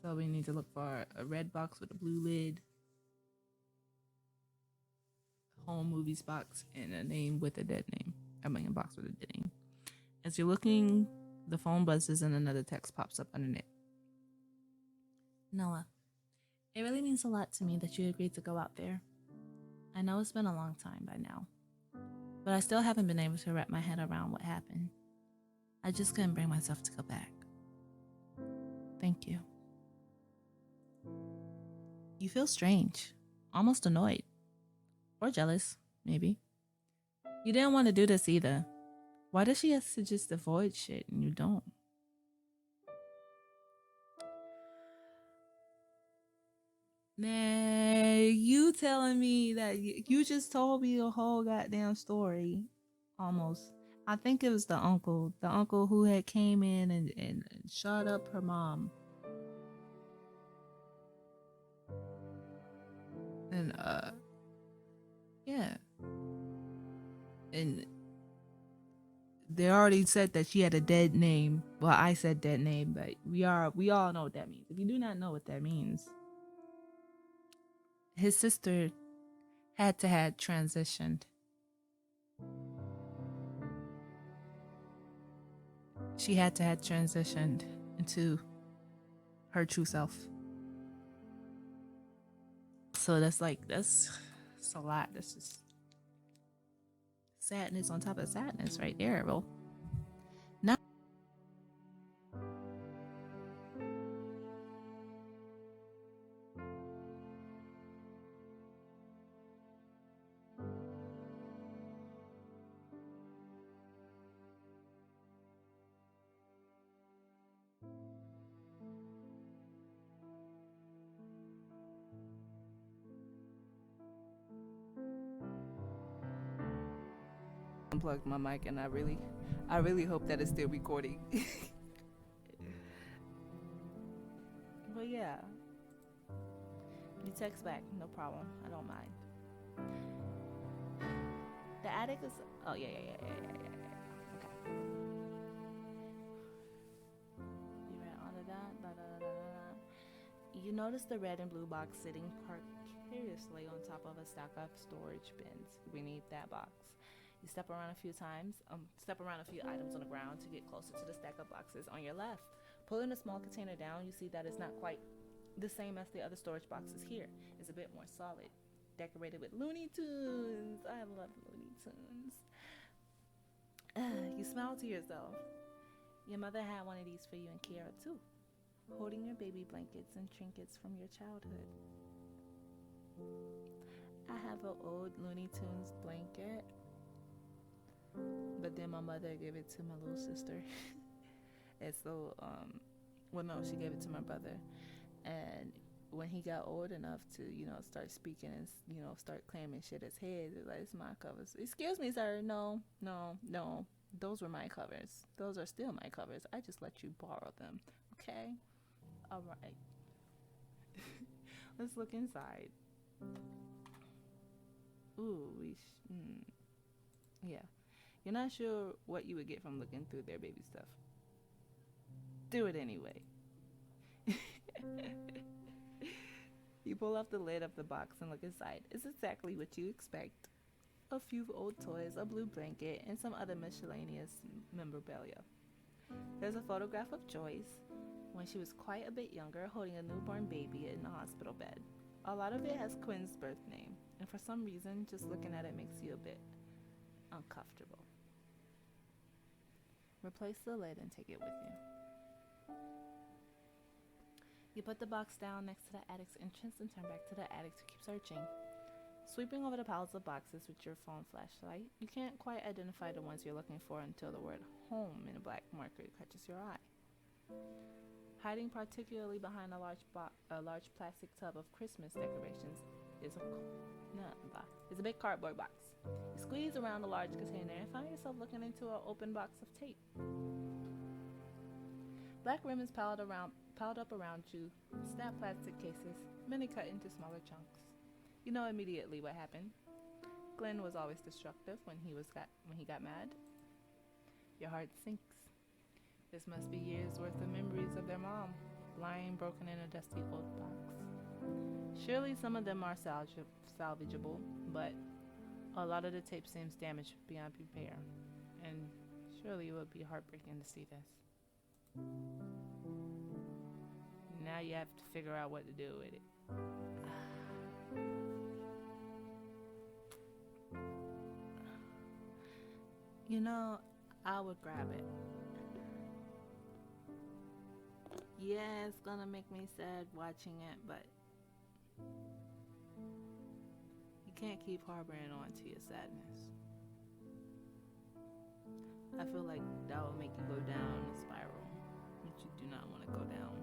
A: So we need to look for a red box with a blue lid, Home Movies box, and a name with a dead name. A box with a dead name. As you're looking, the phone buzzes and another text pops up underneath. Noah, it really means a lot to me that you agreed to go out there. I know it's been a long time by now, but I still haven't been able to wrap my head around what happened. I just couldn't bring myself to go back. Thank you. You feel strange, almost annoyed. Or jealous, maybe. You didn't want to do this either. Why does she have to just avoid shit and you don't? Man, you telling me that you just told me the whole goddamn story. Almost. I think it was the uncle who had came in and shot up her mom. And yeah. And they already said that she had a dead name. Well, I said dead name, but we all know what that means. If you do not know what that means, his sister had to have transitioned. She had to have transitioned into her true self. So that's a lot. That's just sadness on top of sadness right there, bro. Now unplugged my mic and I really hope that it's still recording. But yeah, text back, no problem. I don't mind. The attic is. Oh, yeah. Okay. You read all of that? Da, da, da, da, da. You notice the red and blue box sitting precariously on top of a stack of storage bins beneath that box. You step around a few items on the ground to get closer to the stack of boxes on your left. Pulling a small container down, you see that it's not quite the same as the other storage boxes here. It's a bit more solid, decorated with Looney Tunes. I love Looney Tunes. You smile to yourself. Your mother had one of these for you and Kiara too, holding your baby blankets and trinkets from your childhood. I have an old Looney Tunes blanket, but then my mother gave it to my little sister. And so, she gave it to my brother. And when he got old enough to, start speaking and, start claiming shit as his, it's like, it's my covers. Excuse me, sir. No. Those were my covers. Those are still my covers. I just let you borrow them. Okay? All right. Let's look inside. Ooh, yeah. You're not sure what you would get from looking through their baby stuff. Do it anyway. You pull off the lid of the box and look inside. It's exactly what you expect. A few old toys, a blue blanket, and some other miscellaneous memorabilia. There's a photograph of Joyce when she was quite a bit younger, holding a newborn baby in the hospital bed. A lot of it has Quinn's birth name, and for some reason, just looking at it makes you a bit uncomfortable. Replace the lid and take it with you. You put the box down next to the attic's entrance and turn back to the attic to keep searching. Sweeping over the piles of boxes with your phone flashlight, you can't quite identify the ones you're looking for until the word home in a black marker catches your eye. Hiding particularly behind a large plastic tub of Christmas decorations is a big cardboard box. You squeeze around the large container and find yourself looking into an open box of tape. Black ribbons piled up around you, snap plastic cases, many cut into smaller chunks. You know immediately what happened. Glenn was always destructive when he got mad. Your heart sinks. This must be years worth of memories of their mom, lying broken in a dusty old box. Surely some of them are salvageable, but a lot of the tape seems damaged beyond repair, and surely it would be heartbreaking to see this. Now you have to figure out what to do with it. I would grab it. Yeah, it's gonna make me sad watching it, but you can't keep harboring on to your sadness. I feel like that will make you go down a spiral, which you do not want to go down.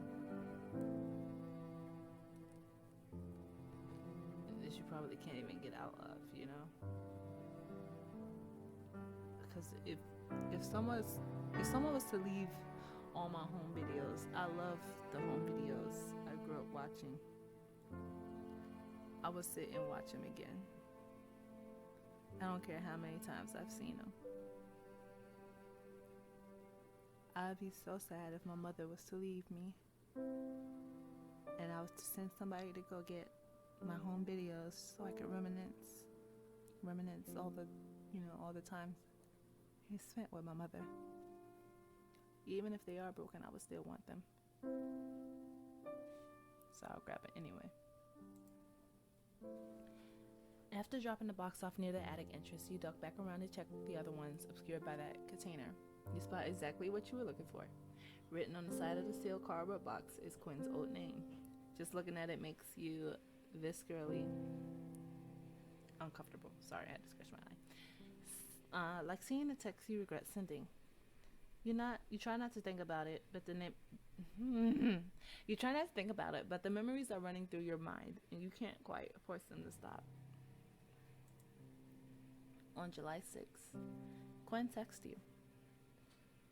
A: That you probably can't even get out of, Because if someone was to leave all my home videos, I love the home videos I grew up watching, I would sit and watch them again. I don't care how many times I've seen them. I'd be so sad if my mother was to leave me and I was to send somebody to go get my home videos so I could reminisce all the times he spent with my mother. Even if they are broken, I would still want them. So I'll grab it anyway. After dropping the box off near the attic entrance, you duck back around to check the other ones obscured by that container. You spot exactly what you were looking for. Written on the side of the sealed cardboard box is Quinn's old name. Just looking at it makes you viscerally uncomfortable. Sorry, I had to scratch my eye. Like seeing a text you regret sending. You try not to think about it, but the memories are running through your mind, and you can't quite force them to stop. On July 6th, Quinn texted you.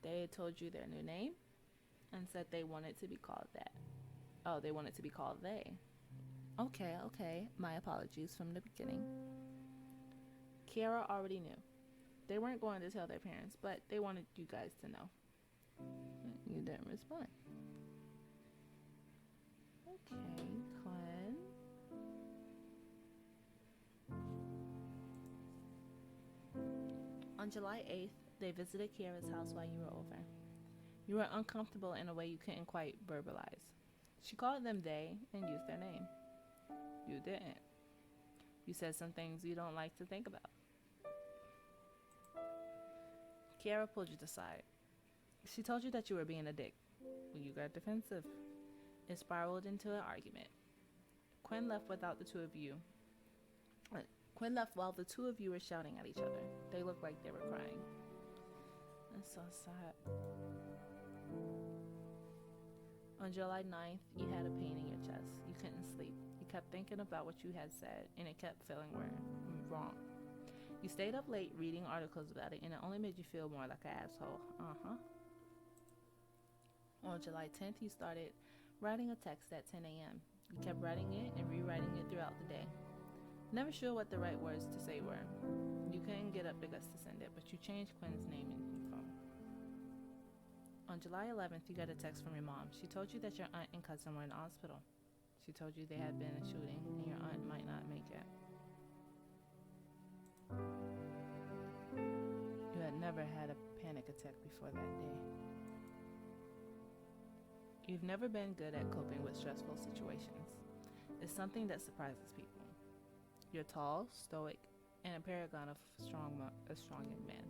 A: They had told you their new name and said they wanted to be called that. Oh, they wanted to be called they. Okay. My apologies from the beginning. Kiara already knew. They weren't going to tell their parents, but they wanted you guys to know. You didn't respond. Okay, Quinn. On July 8th, they visited Kiara's house while you were over. You were uncomfortable in a way you couldn't quite verbalize. She called them they and used their name. You didn't. You said some things you don't like to think about. Kiara pulled you aside. She told you that you were being a dick. You got defensive. It spiraled into an argument. Quinn left without the two of you. Quinn left while the two of you were shouting at each other. They looked like they were crying. That's so sad. On July 9th, you had a pain in your chest. You couldn't sleep. You kept thinking about what you had said, and it kept feeling wrong. You stayed up late reading articles about it, and it only made you feel more like an asshole. On July 10th, you started writing a text at 10 a.m. You kept writing it and rewriting it throughout the day. Never sure what the right words to say were. You couldn't get up the guts to send it, but you changed Quinn's name in your phone. On July 11th, you got a text from your mom. She told you that your aunt and cousin were in the hospital. She told you there had been a shooting and your aunt might not make it. You had never had a panic attack before that day. You've never been good at coping with stressful situations. It's something that surprises people. You're tall, stoic, and a paragon of a strong young man.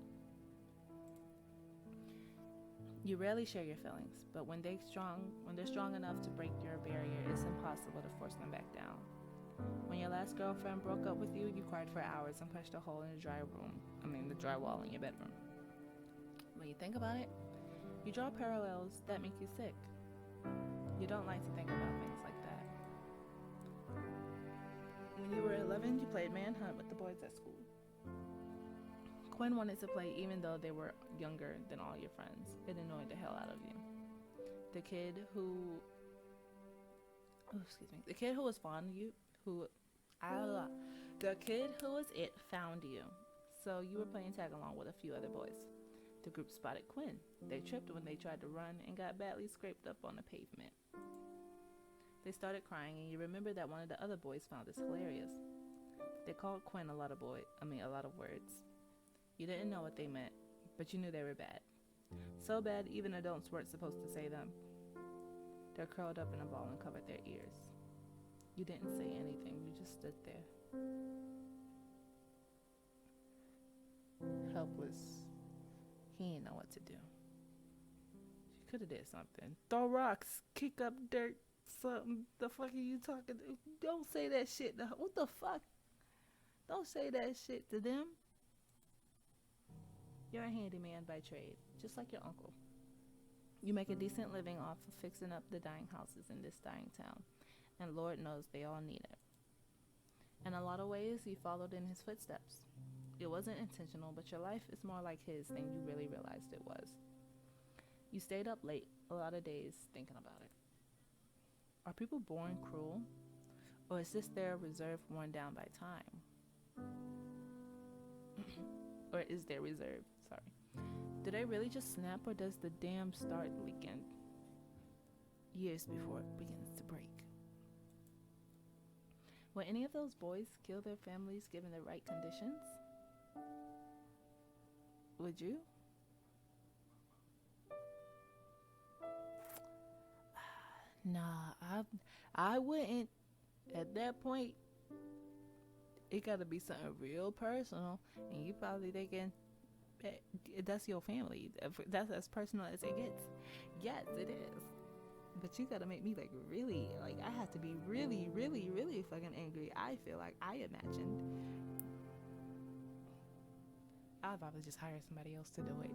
A: You rarely share your feelings, but when they're strong enough to break your barrier, it's impossible to force them back down. When your last girlfriend broke up with you, you cried for hours and punched a hole in the drywall in your bedroom. When you think about it, you draw parallels that make you sick. You don't like to think about things like that. When you were 11, you played manhunt with the boys at school. Quinn wanted to play even though they were younger than all your friends. It annoyed the hell out of you. The kid who was fond of you, the kid who was it found you. So you were playing tag along with a few other boys. The group spotted Quinn. They tripped when they tried to run and got badly scraped up on the pavement. They started crying, and you remember that one of the other boys found this hilarious. They called Quinn a lot of words. You didn't know what they meant, but you knew they were bad. So bad, even adults weren't supposed to say them. They're curled up in a ball and covered their ears. You didn't say anything, you just stood there. Helpless. He didn't know what to do. She could have did something. Throw rocks, kick up dirt, something. The fuck are you talking to? Don't say that shit. What the fuck? Don't say that shit to them. You're a handyman by trade, just like your uncle. You make a decent living off of fixing up the dying houses in this dying town, and Lord knows they all need it. In a lot of ways, you followed in his footsteps. It wasn't intentional, but your life is more like his than you really realized it was. You stayed up late a lot of days thinking about it. Are people born cruel? Or is this their reserve worn down by time? Or is their reserve, do they really just snap, or does the dam start leaking years before it begins to break? Will any of those boys kill their families given the right conditions? Would you? Nah, I wouldn't. At that point, it gotta be something real personal, and you probably thinking, that's your family. That's as personal as it gets. Yes, it is. But you gotta make me really, I have to be really, really, really fucking angry. I feel like I imagined. I'd probably just hire somebody else to do it.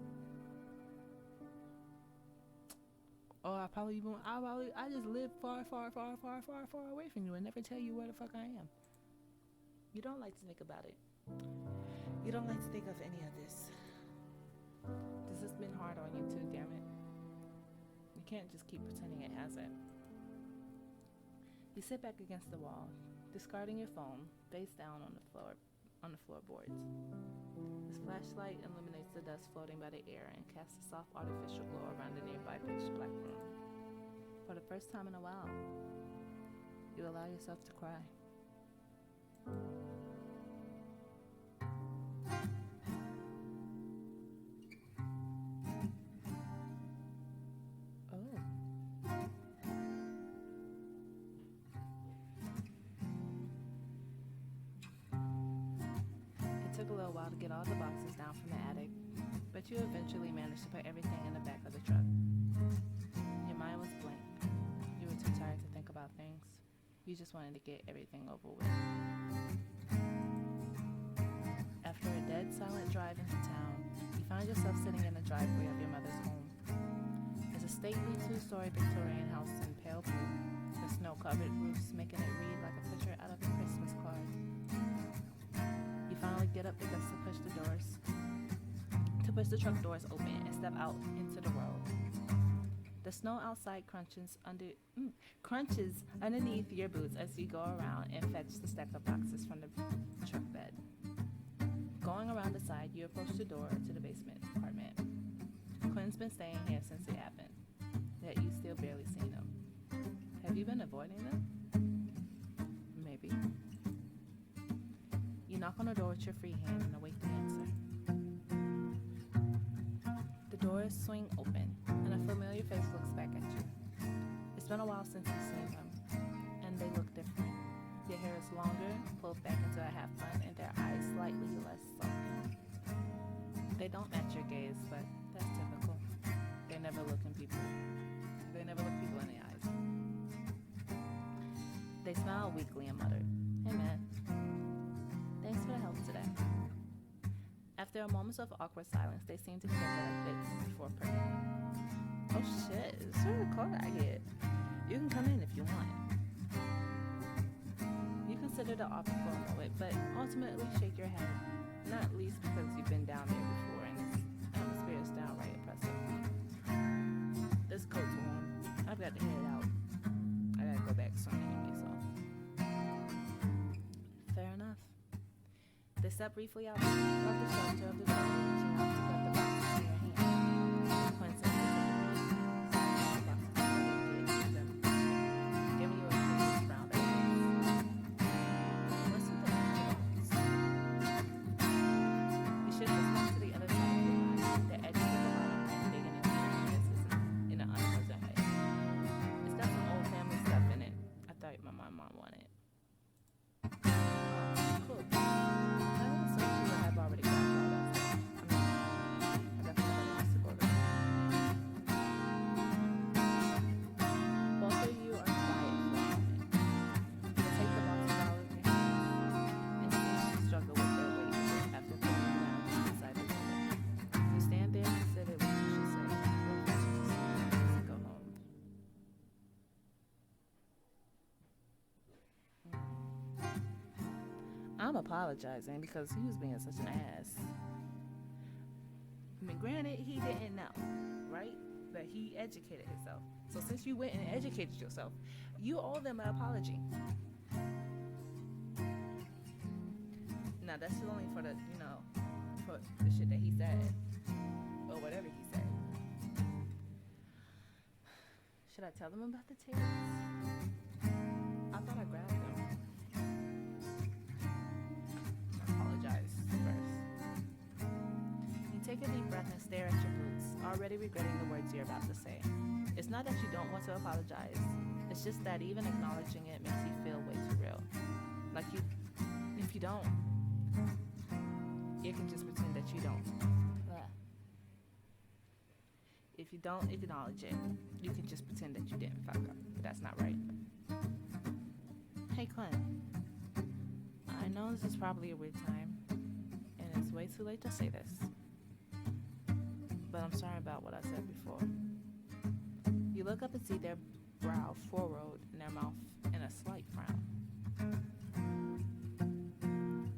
A: Or I just live far away from you and never tell you where the fuck I am. You don't like to think about it. You don't like to think of any of this. This has been hard on you too, damn it. You can't just keep pretending it hasn't. You sit back against the wall, discarding your phone, face down on the floorboards. His flashlight illuminates the dust floating by the air and casts a soft artificial glow around the nearby pitch black room. For the first time in a while, you allow yourself to cry. It took a little while to get all the boxes down from the attic, but you eventually managed to put everything in the back of the truck. Your mind was blank. You were too tired to think about things. You just wanted to get everything over with. After a dead silent drive into town, you find yourself sitting in the driveway of your mother's home. It's a stately two-story Victorian house in pale blue, the snow-covered roofs making it read like a picture out of a Christmas card. You finally get up the guts to push the truck doors open and step out into the road. The snow outside crunches underneath your boots as you go around and fetch the stack of boxes from the truck bed. Going around the side, you approach the door to the basement apartment. Quinn's been staying here since it happened, yet you still barely seen him. Have you been avoiding them? Maybe. You knock on the door with your free hand and await the answer. The doors swing open, and a familiar face looks back at you. It's been a while since you've seen them, and they look different. Their hair is longer, pulled back into a half bun, and their eyes slightly less sunken. They don't match your gaze, but that's typical. They never look people in the eyes. They smile weakly and mutter, "Hey man, thanks for the help today." After a moment of awkward silence, they seem to care that a bit before permitting. "Oh shit, it's sort of cold out here. You can come in if you want." You consider the offer for a moment, but ultimately shake your head, not least because you've been down there before and this atmosphere is downright oppressive. This coat's warm. I've got to head out. I gotta go back soon anyway, so. Fair enough. They step briefly out of the shelter of the door, reaching out to grab the boxes in your hand. Quinn says to take a them, giving you a curious frown back. What's with the bones? You shift the smoke to the other side of your eye, the edge of the bottom digging into your chances in an unpleasant way. It's got some old family stuff in it. I thought my mom wanted. Cool. I've already got all that stuff. I definitely have to go there. Both of you are quiet for a moment. You take the boxes out of your hands and seem to struggle with their weight after putting them down beside the window. You stand there and consider what you should say. Just go home. I'm apologizing because he was being such an ass. I mean, granted, he didn't know, right? But he educated himself. So since you went and educated yourself, you owe them an apology. Now, that's still only for the, for the shit that he said. Or whatever he said. Should I tell them about the tapes? I thought I grabbed them. Apologize first. You take a deep breath and stare at your boots, already regretting the words you're about to say. It's not that you don't want to apologize. It's just that even acknowledging it makes you feel way too real. Like if you don't, you can just pretend that you don't. Blah. If you don't acknowledge it, you can just pretend that you didn't fuck up. But that's not right. Hey, Clint. I know this is probably a weird time, and it's way too late to say this, but I'm sorry about what I said before. You look up and see their brow furrowed and their mouth in a slight frown.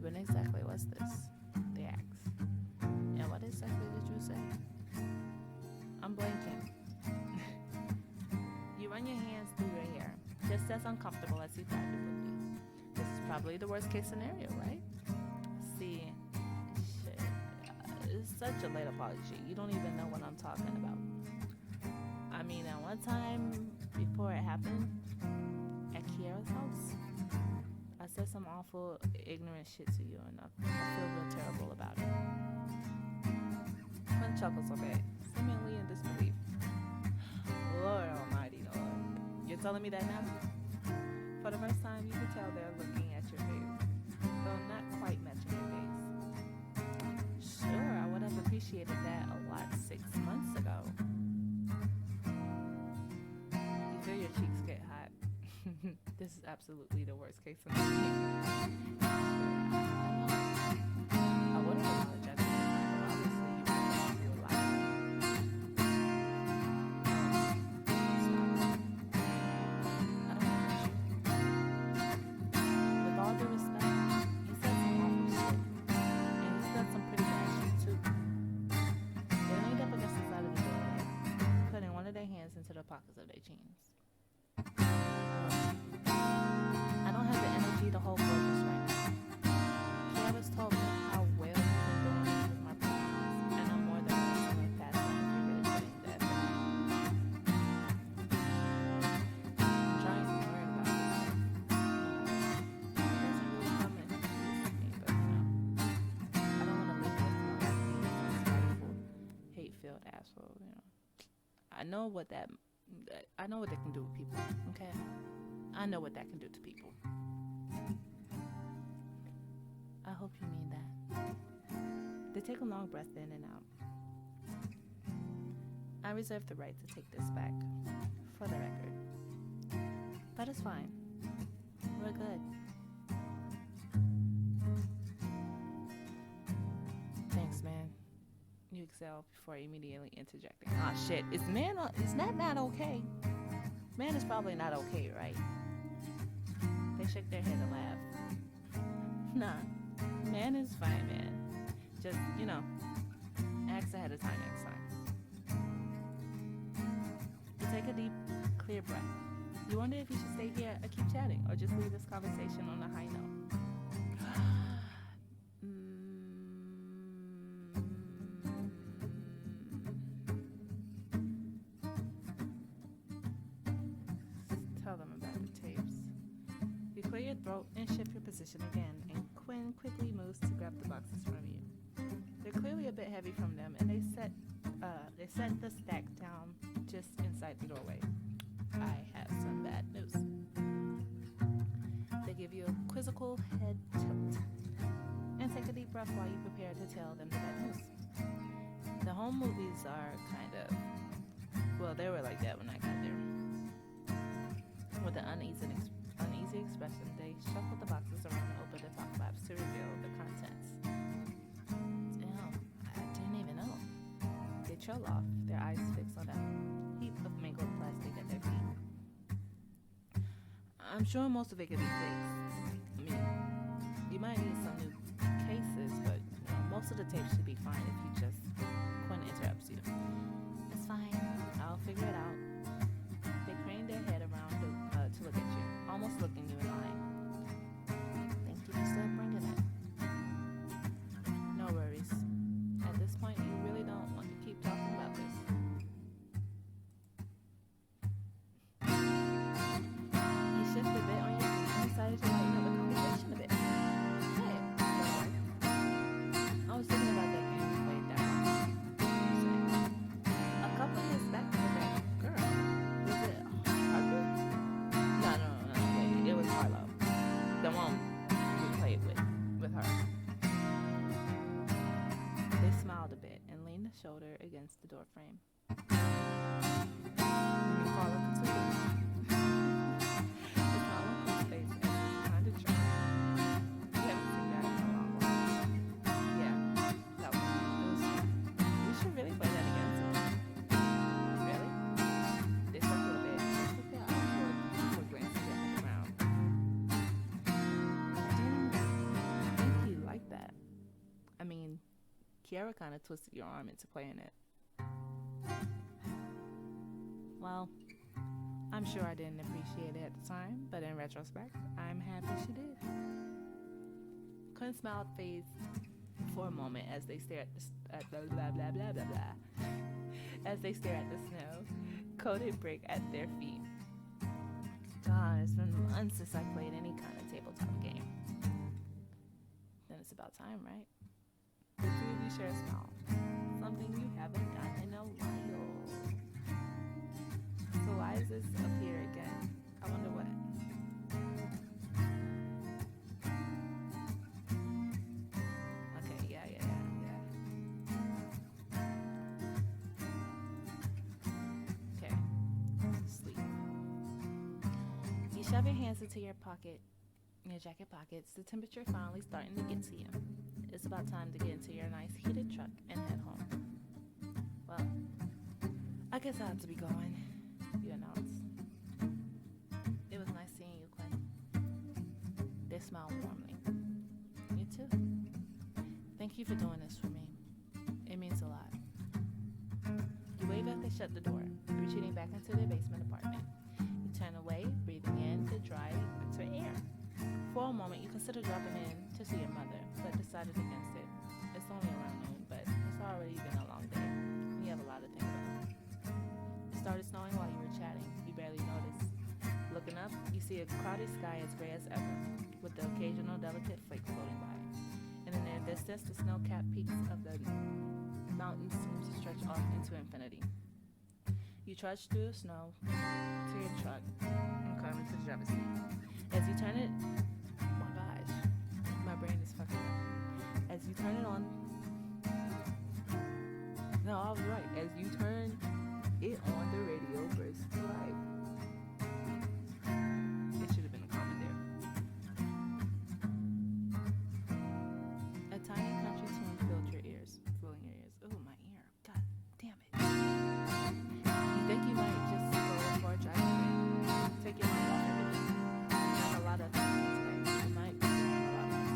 A: When exactly was this? They asked. And what exactly did you say? I'm blanking. You run your hands through your hair, just as uncomfortable as you thought it would be. This is probably the worst case scenario, right? See, shit, it's such a late apology. You don't even know what I'm talking about. I mean, at one time before it happened, at Kiara's house, I said some awful, ignorant shit to you, and I feel real terrible about it. Quinn chuckles a bit, seemingly in disbelief. Lord almighty, Lord. You're telling me that now? For the first time, you can tell they're looking at your face, though not quite matching your gaze. Sure, I would have appreciated that a lot 6 months ago. You feel your cheeks get hot. This is absolutely the worst case scenario. I wouldn't apologize this time, but obviously you wouldn't do a lot. With all due respect, he said some awful shit. And he said some pretty bad shit too. They leaned up against the side of the doorway, putting one of their hands into the pockets of their jeans. I don't have the energy to hold focus right now. Kiara's told me how well you've been doing with my programs, and I'm more than willing to move past that if you're really putting the effort in. I'm trying to learn about this. It doesn't really come in handy to me, but I don't want to live with my life being some spiteful, hate-filled asshole. I know what they can do with people. Okay. I know what that can do to people. I hope you mean that. They take a long breath in and out. I reserve the right to take this back, for the record. But it's fine. We're good. Thanks, man. You exhale before immediately interjecting. Ah, shit. Is that not okay? Man is probably not okay, right? They shake their head and laugh. Nah, man is fine, man. Just, ask ahead of time next time. You take a deep, clear breath. You wonder if you should stay here or keep chatting, or just leave this conversation on a high note. Tell them about the tapes. You clear your throat and shift your position again, and Quinn quickly moves to grab the boxes from you. They're clearly a bit heavy from them, and they set the stack down just inside the doorway. I have some bad news. They give you a quizzical head tilt, and take a deep breath while you prepare to tell them the bad news. The home movies are they were like that when I got there. With an uneasy expression, they shuffle the boxes around and open the top flaps to reveal the contents. Damn, I didn't even know. They trail off, their eyes fixed on a heap of mangled plastic at their feet. I'm sure most of it could be fixed. I mean, you might need some new cases, but most of the tapes should be fine if you just... Quinn interrupts you. It's fine. I'll figure it out. They crane their head around to look at you, almost looking you in the eye. Thank you for still bringing it. No worries. At this point, you really don't want to keep talking about this. You shift a bit on your feet and decided to lighten up the conversation a bit. Hey, I was thinking about that game we played that one. A couple years back with that girl. Was it Harper? No, wait, it was Harlow. The one we played with her. They smiled a bit and leaned a shoulder against the door frame. You call it the two. The smile on Quinn's face and was kind of charming. You haven't seen that in a long while. Yeah, that one. It was fun. We should really play that again sometime. Really? They circle a bit and took their eyes toward before glancing at the ground. I didn't think you liked that. I mean, Kiara kind of twisted your arm into playing it. Well, I'm sure I didn't appreciate it at the time, but in retrospect, I'm happy she did. Quinn's smile fades for a moment as they stare at the blah blah blah blah blah. As they stare at the snow-coated brick at their feet. God, it's been months since I played any kind of tabletop game. Then it's about time, right? The two of you share a smile. Something you haven't done in a while. So why is this up here again? I wonder what. Okay, yeah. Okay, sleep. You shove your hands into your jacket pockets. The temperature finally starting to get to you. It's about time to get into your nice heated truck and head home. Well, I guess I have to be going, you announce. It was nice seeing you, Quinn. They smiled warmly. You too. Thank you for doing this for me. It means a lot. You wave as they shut the door, retreating back into their basement apartment. You turn away, breathing in the dry winter air. For a moment, you consider dropping in to see your mother, but decided against it. It's only around noon, but it's already been a long day. You have a lot to think about. It started snowing while you were chatting. You barely noticed. Looking up, you see a cloudy sky as gray as ever, with the occasional delicate flake floating by. And in the distance, the snow-capped peaks of the mountains seem to stretch off into infinity. You trudge through the snow to your truck and climb into the driver's seat. As you turn it, oh my gosh, my brain is fucking up. As you turn it on, no, I was right. As you turn it on, the radio bursts to life. It should have been a comment there. A tiny country tune filled your ears, filling your ears. Oh, my ear. God damn it. You think you might just go for a drive today? Take your mind off everything. There's a lot of things today. You might be doing a lot less.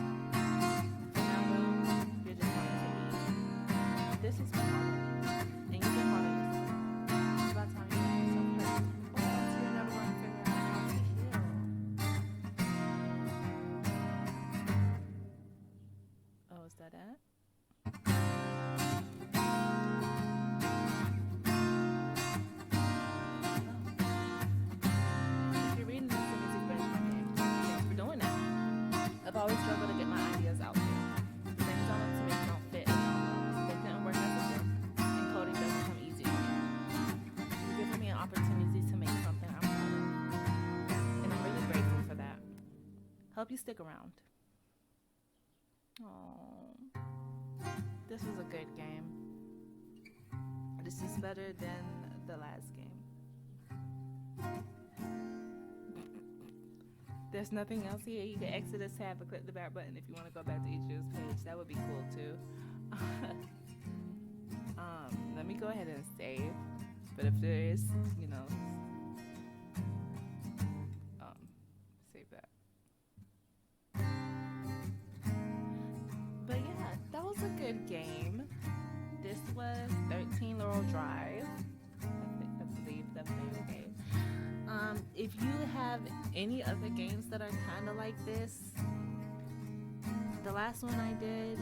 A: For now, though, you're just wanting to be. This has been hard on you. And you've been hard on yourself. It's about time you let yourself hurt. Or else you're never going to figure out how to heal. Oh, is that it? I've always struggled to get my ideas out there. The things I want to make don't fit as normal. They didn't work as a book, and coding doesn't come easy to me. You're giving me an opportunity to make something I'm proud of, and I'm really grateful for that. Hope you stick around. Oh, this was a good game. This is better than the last game. There's nothing else here. You can exit this tab and click the back button if you want to go back to each of those page. That would be cool too. Let me go ahead and save. But if there is, save that. But yeah, that was a good game. This was 13 Laurel Drive. I believe that's the name of the game. If you have any other games that are kind of like this, the last one I did,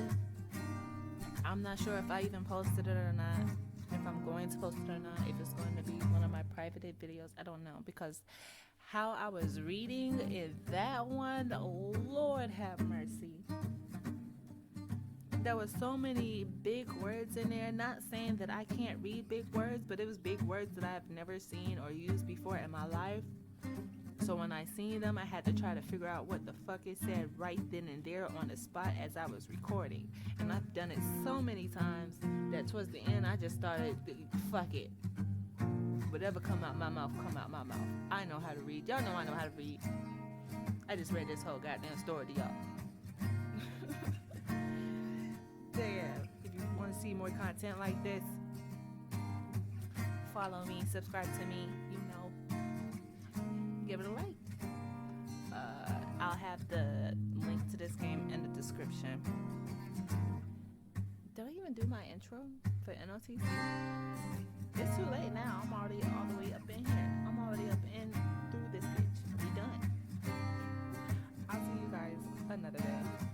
A: I'm not sure if I even posted it or not, if I'm going to post it or not, if it's going to be one of my privated videos, I don't know, because how I was reading in that one, oh Lord have mercy. There were so many big words in there, not saying that I can't read big words, but it was big words that I've never seen or used before in my life. So when I seen them, I had to try to figure out what the fuck it said right then and there on the spot as I was recording. And I've done it so many times that towards the end, I just started, fuck it. Whatever come out my mouth, come out my mouth. I know how to read. Y'all know I know how to read. I just read this whole goddamn story to y'all. Yeah, if you want to see more content like this, follow me, subscribe to me, give it a like. I'll have the link to this game in the description. Did I even do my intro for N.O.T.C? It's too late now. I'm already all the way up in here. I'm already up in another day.